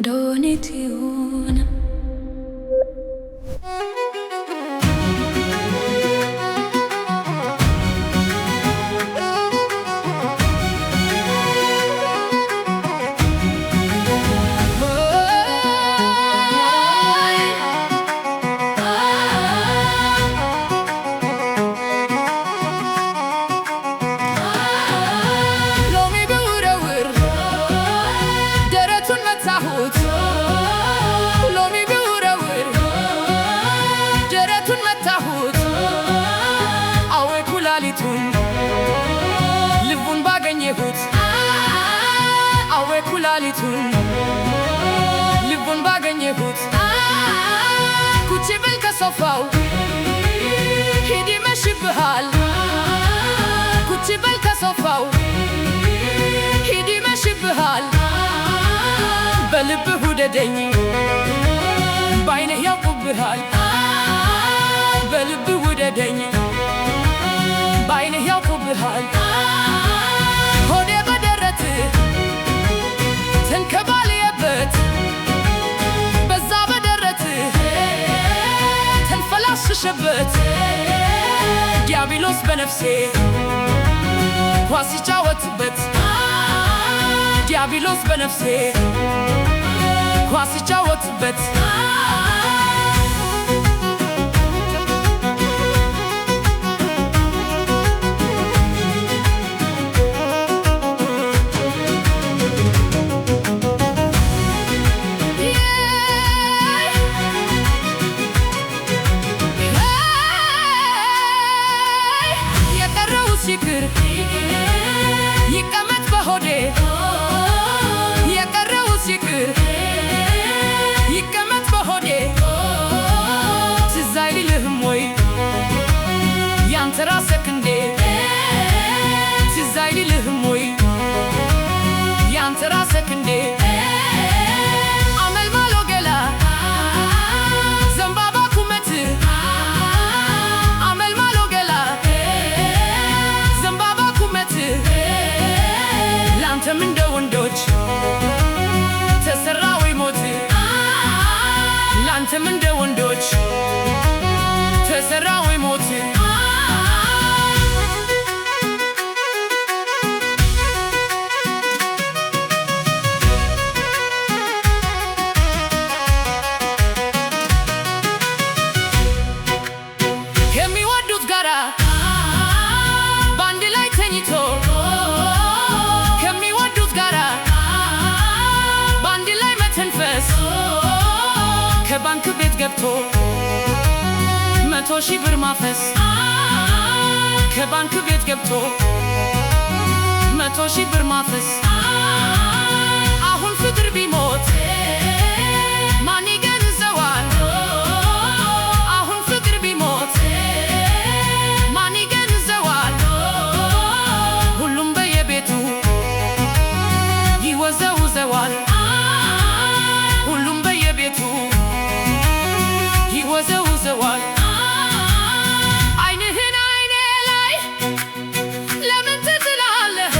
ዶኔቲውን ልቡን ባገኘሁት አወ ኩላሊቱን ልቡን ባገኘሁት ኩቺ ብል ከሶፋው ሂድ ይመሽብሃል ኩቺ ብል ከሶፋው ሂድ ይመሽብሃል በልብህ ውደደኝ ባይነህ ያውቁብሃል በልብህ ውደደኝ ባይነህ ያውቁብሃል ሆዴ በደረትህ ተንከባልየበት በዛ በደረትህ ተንፈላሽሽበት ዲያብሎስ በነፍሴ ኳስ ሲጫወትበት ዲያብሎስ በነፍሴ ኳስ ሲጫወትበት ይቀመጥ በሆዴ የቀረው ሲቅር ይቀመጥ በሆዴ ትዝ አይልህም ወይ ያንተ ራስህ እንዴ ትዝ አይልህም ወይ ያንተ ራስህ እንዴ አመልማሎ ገላ ዘንባባ ቁመት አመልማሎ ገላ ዘንባባ ቁመት ላንተም እንደ ወንዶች ተሰራ ወይ ሞት ላንተም እንደ ወንዶች ተሰራ ወይ ሞት ከሚወዱት ጋራ በአንድ ላይ ተኝቶ ከሚወዱት ጋራ በአንድ ላይ መተንፈስ ከባንክ ቤት ገብቶ 100,000 ብር ማፈስ ከባንክ ቤት ገብቶ 100,000 ብር ማፈስ አሁን ፍቅር ቢሞት ማን ይገንዘዋል አሁን ፍቅር ቢሞት ማን ይገንዘዋል ሁሉም በየቤቱ ይወዘውዘዋል ሁሉም በየቤቱ ይወዘውዘዋል አይንህን አይኔ ላይ ለምን ትጥላለህ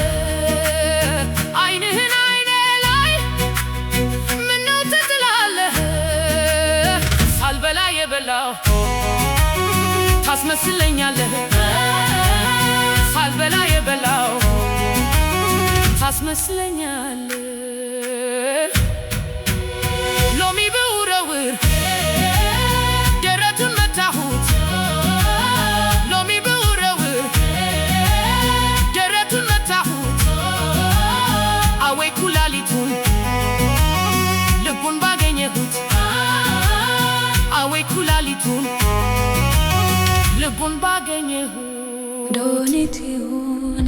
አይንህን አይኔ ላይ ምነው ትጥላለህ ሳልበላ የበላው ታስመስለኛለህ ሳልበላ የበላው ታስመስለኛለህ ሎሚ ብውረውር ደረቱን መታሁት ሎሚ ብውረውር ደረቱን መታሁት አወይ ኩላሊቱን ልቡን ባገኘሁት አወይ ኩላሊቱን ልቡን ባገኘሁት ዶኔቲውን